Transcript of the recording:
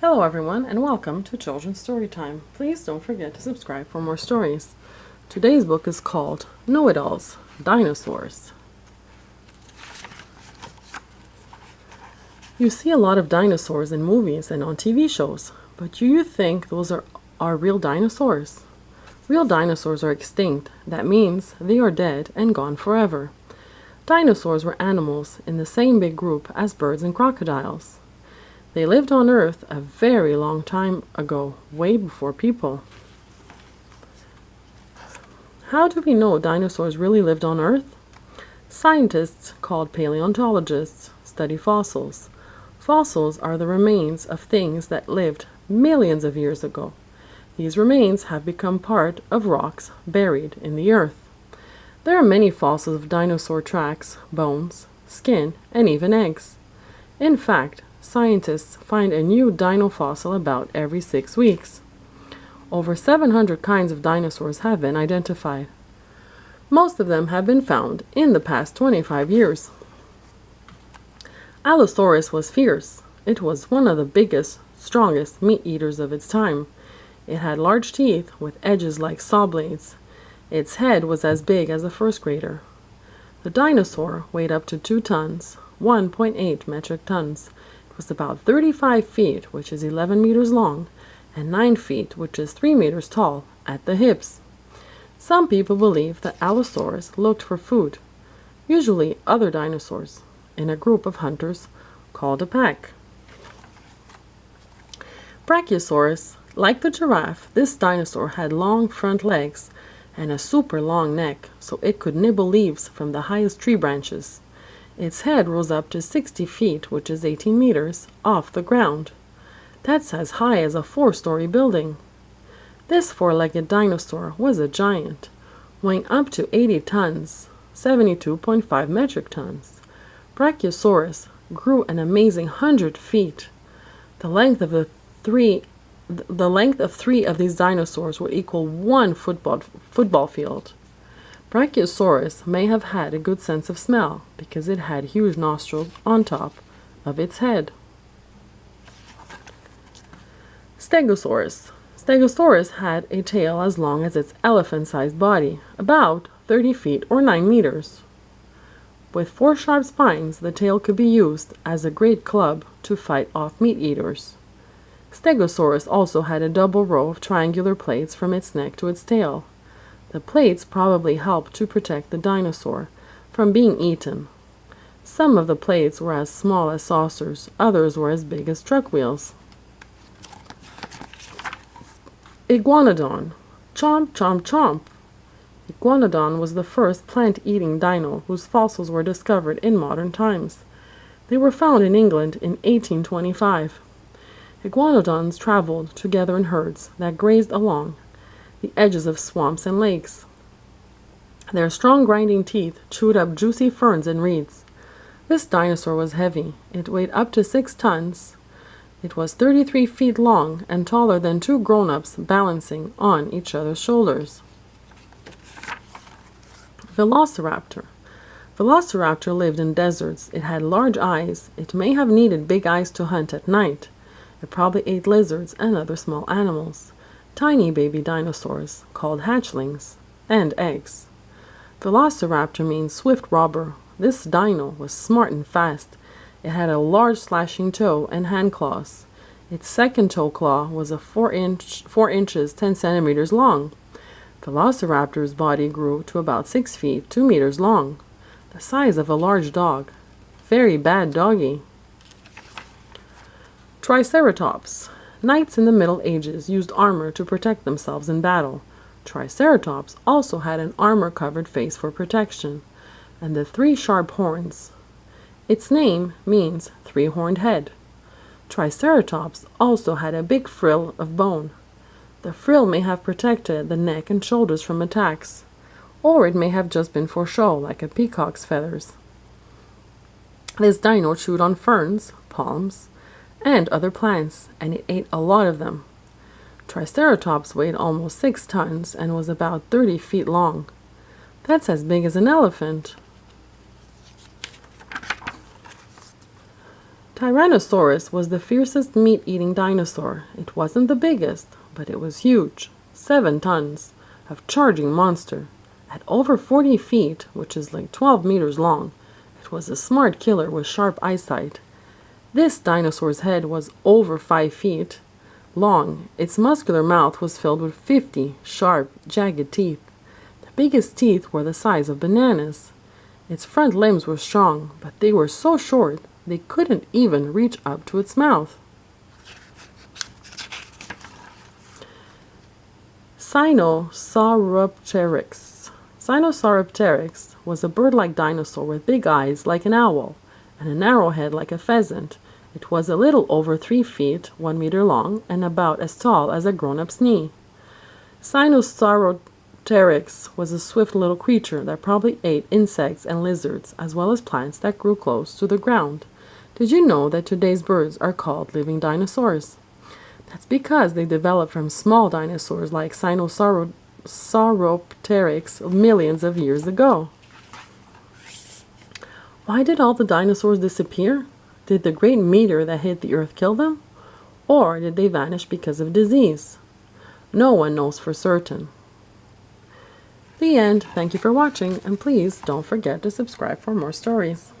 Hello everyone and welcome to Children's Story Time. Please don't forget to subscribe for more stories. Today's book is called Know-It-Alls, Dinosaurs. You see a lot of dinosaurs in movies and on TV shows, but do you think those are real dinosaurs? Real dinosaurs are extinct. That means they are dead and gone forever. Dinosaurs were animals in the same big group as birds and crocodiles. They lived on Earth a very long time ago, way before people. How do we know dinosaurs really lived on Earth? Scientists, called paleontologists, study fossils. Fossils are the remains of things that lived millions of years ago. These remains have become part of rocks buried in the earth. There are many fossils of dinosaur tracks, bones, skin, and even eggs. In fact, scientists find a new dino fossil about every 6 weeks. Over 700 kinds of dinosaurs have been identified. Most of them have been found in the past 25 years. Allosaurus was fierce. It was one of the biggest, strongest meat eaters of its time. It had large teeth with edges like saw blades. Its head was as big as a first grader. The dinosaur weighed up to 2 tons, 1.8 metric tons. It was about 35 feet, which is 11 meters long, and 9 feet, which is 3 meters tall, at the hips. Some people believe that Allosaurus looked for food, usually other dinosaurs, in a group of hunters called a pack. Brachiosaurus, like the giraffe, this dinosaur had long front legs and a super long neck, so it could nibble leaves from the highest tree branches. Its head rose up to 60 feet, which is 18 meters, off the ground. That's as high as a 4-story building. This 4-legged dinosaur was a giant, weighing up to 80 tons, 72.5 metric tons. Brachiosaurus grew an amazing 100 feet. The length of three of these dinosaurs would equal one football field. Brachiosaurus may have had a good sense of smell because it had huge nostrils on top of its head. Stegosaurus. Stegosaurus had a tail as long as its elephant-sized body, about 30 feet or 9 meters. With 4 sharp spines, the tail could be used as a great club to fight off meat eaters. Stegosaurus also had a double row of triangular plates from its neck to its tail. The plates probably helped to protect the dinosaur from being eaten. Some of the plates were as small as saucers, others were as big as truck wheels. Iguanodon. Chomp, chomp, chomp. Iguanodon was the first plant-eating dino whose fossils were discovered in modern times. They were found in England in 1825. Iguanodons traveled together in herds that grazed along the edges of swamps and lakes. Their strong grinding teeth chewed up juicy ferns and reeds. This dinosaur was heavy. It weighed up to 6 tons. It was 33 feet long and taller than 2 grown-ups balancing on each other's shoulders. Velociraptor. Velociraptor lived in deserts. It had large eyes. It may have needed big eyes to hunt at night. It probably ate lizards and other small animals. Tiny baby dinosaurs, called hatchlings, and eggs. Velociraptor means swift robber. This dino was smart and fast. It had a large slashing toe and hand claws. Its second toe claw was 4 inches 10 centimeters long. Velociraptor's body grew to about 6 feet 2 meters long, the size of a large dog. Very bad doggy. Triceratops. Knights in the Middle Ages used armor to protect themselves in battle. Triceratops also had an armor-covered face for protection, and the 3 sharp horns. Its name means 3-horned head. Triceratops also had a big frill of bone. The frill may have protected the neck and shoulders from attacks, or it may have just been for show, like a peacock's feathers. This dino chewed on ferns, palms, and other plants, and it ate a lot of them. Triceratops weighed almost 6 tons and was about 30 feet long. That's as big as an elephant. Tyrannosaurus was the fiercest meat-eating dinosaur. It wasn't the biggest, but it was huge. 7 tons of charging monster. At over 40 feet, which is like 12 meters long, it was a smart killer with sharp eyesight. This dinosaur's head was over 5 feet long. Its muscular mouth was filled with 50 sharp, jagged teeth. The biggest teeth were the size of bananas. Its front limbs were strong, but they were so short they couldn't even reach up to its mouth. Sinosauropteryx. Sinosauropteryx was a bird-like dinosaur with big eyes like an owl and a narrow head like a pheasant. It was a little over 3 feet, 1 meter long, and about as tall as a grown-up's knee. Sinosauropteryx was a swift little creature that probably ate insects and lizards, as well as plants that grew close to the ground. Did you know that today's birds are called living dinosaurs? That's because they developed from small dinosaurs like Sinosauropteryx millions of years ago. Why did all the dinosaurs disappear? Did the great meteor that hit the earth kill them? Or did they vanish because of disease? No one knows for certain. The end. Thank you for watching, and please don't forget to subscribe for more stories.